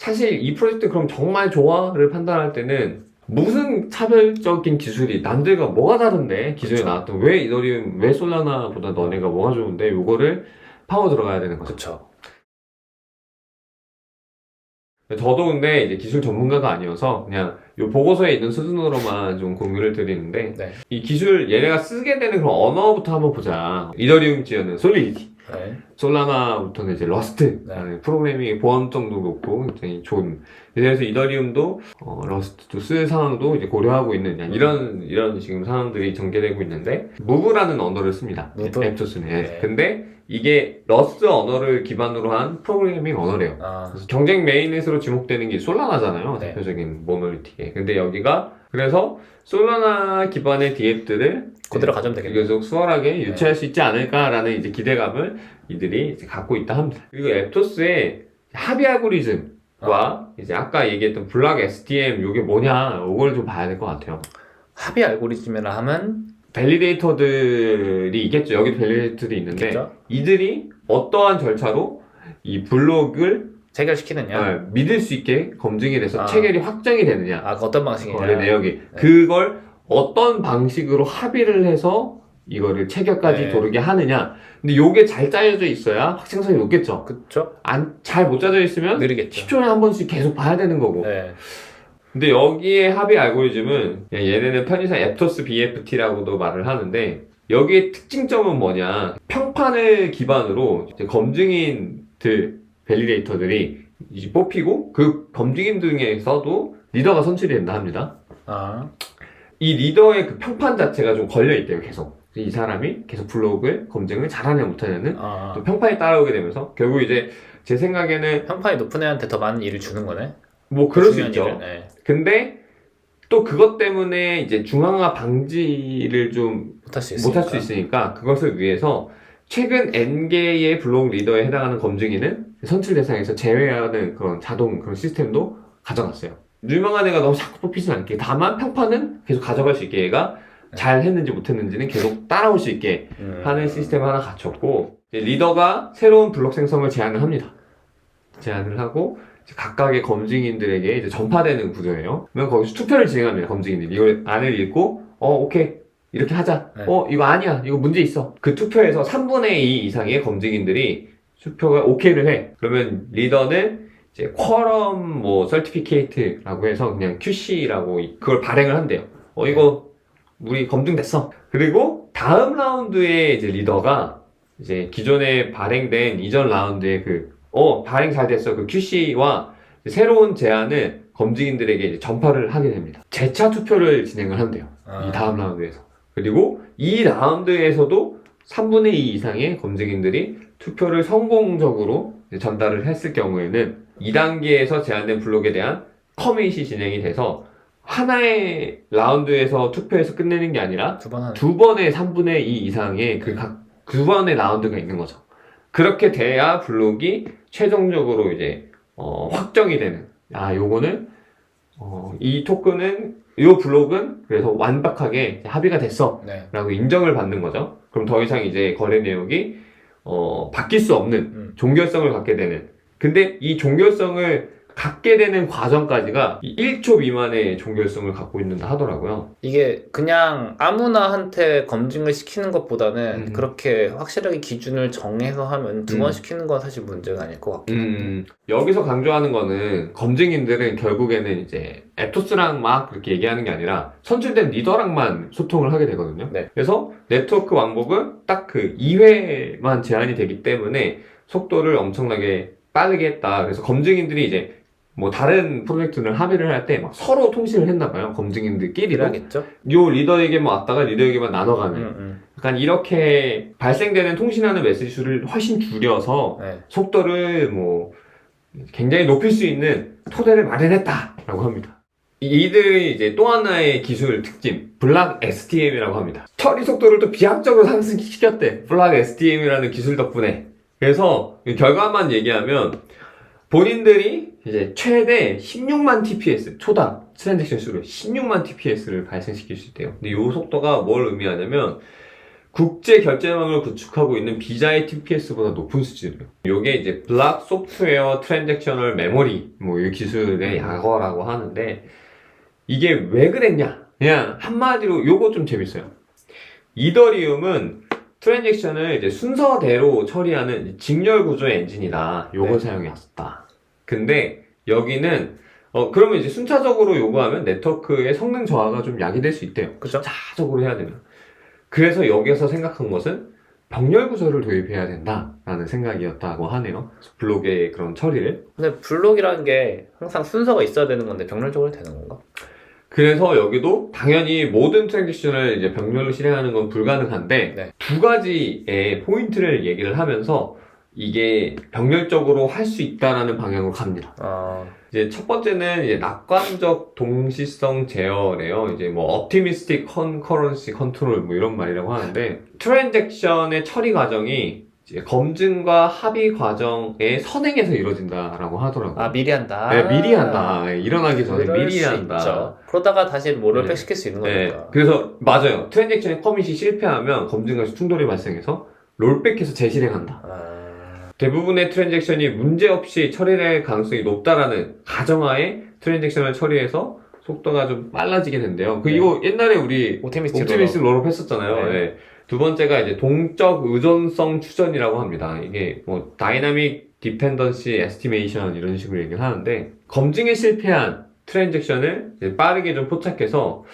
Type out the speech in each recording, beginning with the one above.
사실 이 프로젝트 그럼 정말 좋아를 판단할 때는 무슨 차별적인 기술이 남들과 뭐가 다른데 기존에 그쵸. 나왔던 왜 이더리움 왜 솔라나보다 너네가 뭐가 좋은데 요거를 파고 들어가야 되는 거죠. 그쵸. 저도 근데 이제 기술 전문가가 아니어서 그냥 요 보고서에 있는 수준으로만 좀 공유를 드리는데 네. 이 기술 얘네가 쓰게 되는 그런 언어부터 한번 보자. 이더리움 지어는 솔리디티, 네. 솔라나부터는 이제 러스트, 네. 프로그래밍 보안성도 높고 굉장히 좋은. 그래서 이더리움도 러스트도 쓸 상황도 이제 고려하고 있는 그냥 이런 지금 상황들이 전개되고 있는데 무브라는 언어를 씁니다. 무브? 애프터스는. 네. 근데 이게 러스트 언어를 기반으로 한 프로그래밍 언어래요. 아, 그래서 경쟁 메인넷으로 지목되는 게 솔라나잖아요. 네. 대표적인 모노리틱에. 근데 여기가 그래서 솔라나 기반의 디앱들을 그대로 가져오면 되겠네요. 계속 수월하게 유치할 수 있지 않을까라는 이제 기대감을 이들이 이제 갖고 있다 합니다. 그리고 앱토스의 합의 알고리즘과 이제 아까 얘기했던 블락 STM 요게 뭐냐 이걸 좀 봐야 될 것 같아요. 합의 알고리즘이라 하면 밸리데이터들이 있겠죠. 여기 밸리데이터들이 있는데 있겠죠? 이들이 어떠한 절차로 이 블록을 체결시키느냐. 믿을 수 있게 검증이 돼서 아. 체결이 확정이 되느냐. 아, 어떤 방식이냐. 거래 내역이. 그걸 어떤 방식으로 합의를 해서 이거를 체결까지 네. 도르게 하느냐. 근데 요게 잘 짜여져 있어야 확정성이 높겠죠. 그쵸? 잘 못 짜져 있으면 느리겠죠. 10초에 한 번씩 계속 봐야 되는 거고. 네. 근데 여기에 합의 알고리즘은 얘네는 편의상 애프터스 BFT라고도 말을 하는데 여기의 특징점은 뭐냐. 평판을 기반으로 이제 검증인들 밸리데이터들이 이제 뽑히고 그 검증인 중에서도 리더가 선출이 된다 합니다. 아, 이 리더의 그 평판 자체가 좀 걸려있대요, 계속. 이 사람이 계속 블록을 검증을 잘하냐 못하냐는 아. 또 평판이 따라오게 되면서 결국 이제 제 생각에는 평판이 높은 애한테 더 많은 일을 주는 거네. 뭐 그럴 수 중요한 있죠. 일을. 네. 근데 또 그것 때문에 이제 중앙화 방지를 좀 못할 수 못할 있으니까. 수 있으니까 그것을 위해서 최근 N개의 블록 리더에 해당하는 검증인은 선출 대상에서 제외하는 그런 자동 그런 시스템도 가져갔어요. 유명한 애가 너무 자꾸 뽑히진 않게 다만 평판은 계속 가져갈 수 있게 얘가 잘 했는지 못했는지는 계속 따라올 수 있게 하는 시스템 하나 갖췄고 이제 리더가 새로운 블록 생성을 제안을 합니다. 제안을 하고 이제 각각의 검증인들에게 이제 전파되는 구조예요. 그러면 거기서 투표를 진행합니다. 검증인들이 이걸 안을 읽고 오케이 이렇게 하자. 네. 이거 아니야. 이거 문제 있어. 그 투표에서 3분의 2 이상의 검증인들이 투표가 오케이를 해. 그러면 리더는 이제 쿼럼 뭐 서티피케이트라고 해서 그냥 QC라고 그걸 발행을 한대요. 이거 우리 검증됐어. 그리고 다음 라운드에 이제 리더가 이제 기존에 발행된 이전 라운드의 발행 잘 됐어. 그 QC와 새로운 제안을 검증인들에게 이제 전파를 하게 됩니다. 재차 투표를 진행을 한대요. 이 다음 라운드에서. 그리고 이 라운드에서도 3분의 2 이상의 검증인들이 투표를 성공적으로 전달을 했을 경우에는 2단계에서 제안된 블록에 대한 커밋이 진행이 돼서 하나의 라운드에서 투표해서 끝내는 게 아니라 두 번의 3분의 2 이상의 두 번의 라운드가 있는 거죠. 그렇게 돼야 블록이 최종적으로 이제 확정이 되는. 요거는 이 토큰은 이 블록은 그래서 완벽하게 합의가 됐어 네. 라고 인정을 받는 거죠. 그럼 더 이상 이제 거래 내역이 바뀔 수 없는 종결성을 갖게 되는. 근데 이 종결성을 갖게 되는 과정까지가 1초 미만의 종결성을 갖고 있는다 하더라고요. 이게 그냥 아무나 한테 검증을 시키는 것보다는 그렇게 확실하게 기준을 정해서 하면 두 번 시키는 건 사실 문제가 아닐 것 같긴 여기서 강조하는 거는 검증인들은 결국에는 이제 애토스랑 막 그렇게 얘기하는 게 아니라 선출된 리더랑만 소통을 하게 되거든요. 네. 그래서 네트워크 왕복은 딱 그 2회만 제한이 되기 때문에 속도를 엄청나게 빠르게 했다. 그래서 검증인들이 이제 뭐 다른 프로젝트를 합의를 할 때 막 서로 통신을 했나 봐요. 검증인들끼리도. 하겠죠. 요 리더에게만 왔다가 리더에게만 나눠가는. 약간 이렇게 발생되는 통신하는 메시지 수를 훨씬 줄여서 네. 속도를 뭐 굉장히 높일 수 있는 토대를 마련했다라고 합니다. 이들의 이제 또 하나의 기술 특징, 블락 STM이라고 합니다. 처리 속도를 또 비약적으로 상승시켰대. 블락 STM이라는 기술 덕분에. 그래서 결과만 얘기하면 본인들이 이제 최대 16만 TPS, 초당 트랜잭션 수를 16만 TPS를 발생시킬 수 있대요. 근데 이 속도가 뭘 의미하냐면 국제 결제망을 구축하고 있는 비자의 TPS보다 높은 수준이에요. 이게 이제 블록 소프트웨어 트랜잭셔널 메모리 뭐 이 기술의 약어라고 하는데 이게 왜 그랬냐? 그냥 한마디로 요거 좀 재밌어요. 이더리움은 트랜잭션을 이제 순서대로 처리하는 직렬 구조의 엔진이다. 요걸 네. 사용했었다. 근데 여기는 그러면 이제 순차적으로 요구하면 네트워크의 성능 저하가 좀 야기될 수 있대요. 그죠? 순차적으로 해야 되면. 그래서 여기에서 생각한 것은 병렬 구조를 도입해야 된다라는 생각이었다고 하네요. 블록의 그런 처리를. 근데 블록이라는 게 항상 순서가 있어야 되는 건데 병렬적으로 되는 건가? 그래서 여기도 당연히 모든 트랜지션을 이제 병렬로 실행하는 건 불가능한데 네. 두 가지의 포인트를 얘기를 하면서 이게 병렬적으로 할 수 있다라는 방향으로 갑니다. 이제 첫 번째는 이제 낙관적 동시성 제어래요. 이제 뭐 optimistic concurrency control 뭐 이런 말이라고 하는데 트랜잭션의 처리 과정이 이제 검증과 합의 과정의 선행에서 이루어진다라고 하더라고요. 미리 한다. 네, 미리 한다. 일어나기 전에 그럴 미리 수 한다. 있죠. 그러다가 다시 뭐를 네. 백시킬 수 있는 네. 거니까. 그래서 맞아요. 트랜잭션의 커밋이 실패하면 검증과 충돌이 발생해서 롤백해서 재실행한다. 대부분의 트랜잭션이 문제없이 처리될 가능성이 높다라는 가정하에 트랜잭션을 처리해서 속도가 좀 빨라지게 된대요. 네. 이거 옛날에 우리 옵티미스틱 롤업 했었잖아요. 네. 네. 두 번째가 이제 동적 의존성 추전이라고 합니다. 이게 뭐 다이나믹 디펜던시 에스티메이션 이런 식으로 얘기를 하는데 검증에 실패한 트랜잭션을 이제 빠르게 좀 포착해서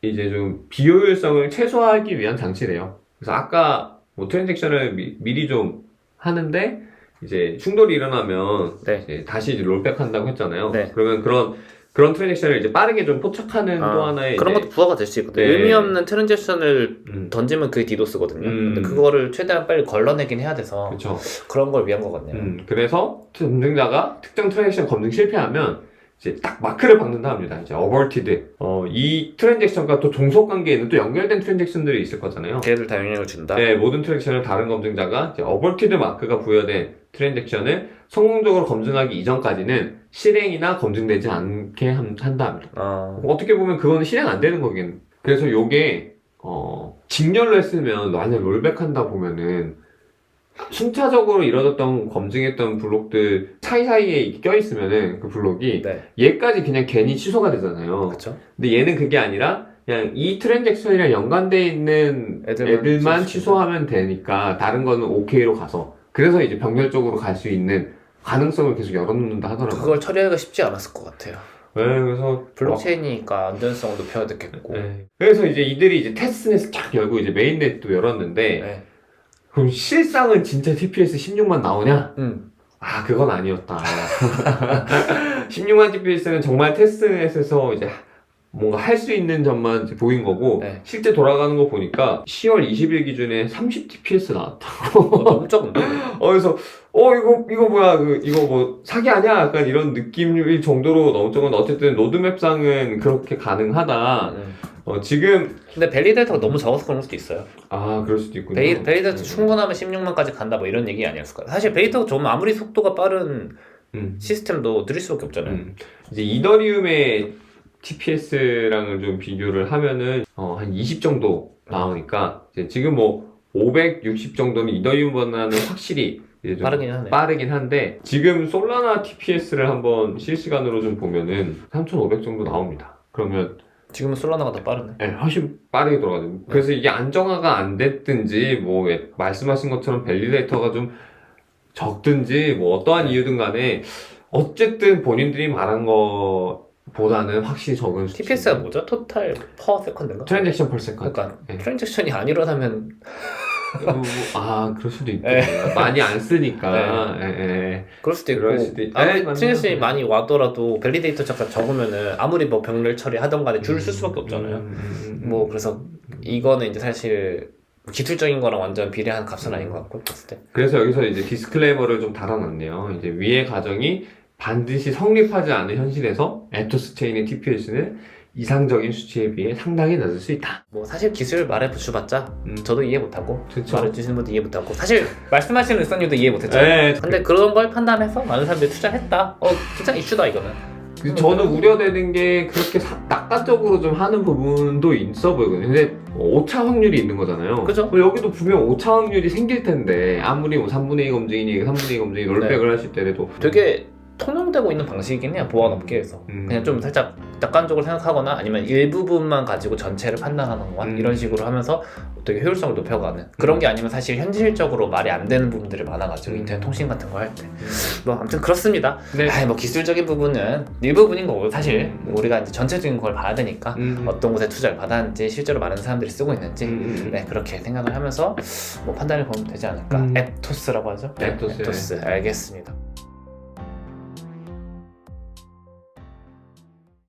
이제 좀 비효율성을 최소화하기 위한 장치래요. 그래서 아까 뭐 트랜잭션을 미리 좀 하는데 이제 충돌이 일어나면 네. 이제 다시 이제 롤백 한다고 했잖아요. 네. 그러면 그런 트랜잭션을 이제 빠르게 좀 포착하는 또 하나의 그런 이제 것도 부하가 될 수 있거든요. 네. 의미 없는 트랜잭션을 음. 던지면 그게 디도스거든요. 근데 음. 그거를 최대한 빨리 걸러내긴 해야 돼서 그렇죠. 그런 걸 위한 거거든요. 그래서 검증자가 특정 트랜잭션 검증 실패하면 이제 딱 마크를 박는다 합니다. 이제 aborted. 이 트랜잭션과 또 종속 관계에는 또 연결된 트랜잭션들이 있을 거잖아요. 걔들 다 영향을 준다. 네, 모든 트랜잭션을 다른 검증자가 이제 aborted 마크가 부여된 트랜잭션을 성공적으로 검증하기 이전까지는 실행이나 검증되지 않게 한다 합니다. 어떻게 보면 그거는 실행 안 되는 거긴. 그래서 요게 직렬로 했으면 만약 롤백한다 보면은 순차적으로 이뤄졌던 검증했던 블록들 사이사이에 껴있으면은 그 블록이 네. 얘까지 그냥 괜히 취소가 되잖아요. 그렇죠. 근데 얘는 그게 아니라 그냥 이 트랜잭션이랑 연관되어 있는 애들만 취소하면 되니까 다른 거는 OK로 가서 그래서 이제 병렬적으로 갈 수 있는 가능성을 계속 열어놓는다 하더라고요. 그걸 처리하기가 쉽지 않았을 것 같아요. 네, 그래서 블록체인이니까 안전성을 높여야 되겠고. 네. 그래서 이제 이들이 이제 테스트넷 쫙 열고 이제 메인넷도 열었는데 네. 그럼 실상은 진짜 TPS 16만 나오냐? 그건 아니었다. 16만 TPS는 정말 테스트넷에서 이제 뭔가 할 수 있는 점만 이제 보인 거고 네. 실제 돌아가는 거 보니까 10월 20일 기준에 30 TPS 나왔다고. 너무 적은데? 그래서 이거 뭐야 이거 뭐 사기 아니야? 약간 이런 느낌일 정도로 너무 적은데 어쨌든 로드맵상은 그렇게 가능하다. 지금 근데 밸리데이터가 너무 적어서 그런 수도 있어요. 그럴 수도 있군요. 밸리데이터 충분하면 16만까지 간다 뭐 이런 얘기 아니었을까요? 사실 밸리데이터가 좋으면 아무리 속도가 빠른 시스템도 느릴 수밖에 없잖아요. 이제 이더리움의 TPS랑을 좀 비교를 하면은 한 20 정도 나오니까 이제 지금 뭐 560 정도는 이더리움보다는 확실히 이제 좀 빠르긴 한데 지금 솔라나 TPS를 한번 실시간으로 좀 보면은 3500 정도 나옵니다. 그러면 지금은 솔라나가 더 빠르네. 네, 훨씬 빠르게 돌아가죠. 그래서 이게 안정화가 안 됐든지 뭐 말씀하신 것처럼 밸리데이터가 좀 적든지 뭐 어떠한 이유든 간에 어쨌든 본인들이 말한 거보다는 확실히 적은 수치. TPS가 뭐죠? 토탈 퍼 세컨드인가? 트랜잭션 per second. 그러니까 네. 트랜잭션이 안 일어나면 그럴 수도 있겠네. 많이 안 쓰니까. 그럴 수도 있고 그럴 수도 아무리 트랜잭션이 많이 와더라도 밸리데이터 잠깐 적으면은 아무리 뭐 병렬 처리 하던 간에 줄을 쓸 수밖에 없잖아요. 뭐 그래서 이거는 이제 사실 기술적인 거랑 완전 비례한 값은 아닌 것 같고 봤을 때. 그래서 여기서 이제 디스클레이머를 좀 달아놨네요. 이제 위의 가정이 반드시 성립하지 않은 현실에서 에토스 체인의 TPS는 이상적인 수치에 비해 상당히 낮을 수 있다. 뭐 사실 기술 말해주봤자 저도 이해 못하고 그쵸. 말해주시는 분도 이해 못하고 사실 말씀하시는 일선님도 이해 못했죠. 네. 근데 그런 걸 판단해서 많은 사람들이 투자했다. 진짜 이슈다 이거는. 저는 우려되는 게 그렇게 낙관적으로 좀 하는 부분도 있어 보이거든요. 근데 오차 확률이 있는 거잖아요. 그죠? 여기도 분명 오차 확률이 생길 텐데 아무리 뭐 3분의 2 검증이니 3분의 2 검증이 롤백을 하실 때라도 되게 통용되고 있는 방식이긴 해요, 보안업계에서. 그냥 좀 살짝 낙관적으로 생각하거나 아니면 일부분만 가지고 전체를 판단하는 거 이런 식으로 하면서 되게 효율성을 높여가는 그런 게 아니면 사실 현실적으로 말이 안 되는 부분들이 많아가지고 인터넷 통신 같은 거 할 때 뭐 아무튼 그렇습니다. 네. 뭐 기술적인 부분은 일부분인 거고 사실 우리가 이제 전체적인 걸 봐야 되니까 어떤 곳에 투자를 받았는지 실제로 많은 사람들이 쓰고 있는지 네, 그렇게 생각을 하면서 뭐 판단을 보면 되지 않을까. 앱토스라고 하죠? 앱토스. 앱토스 알겠습니다.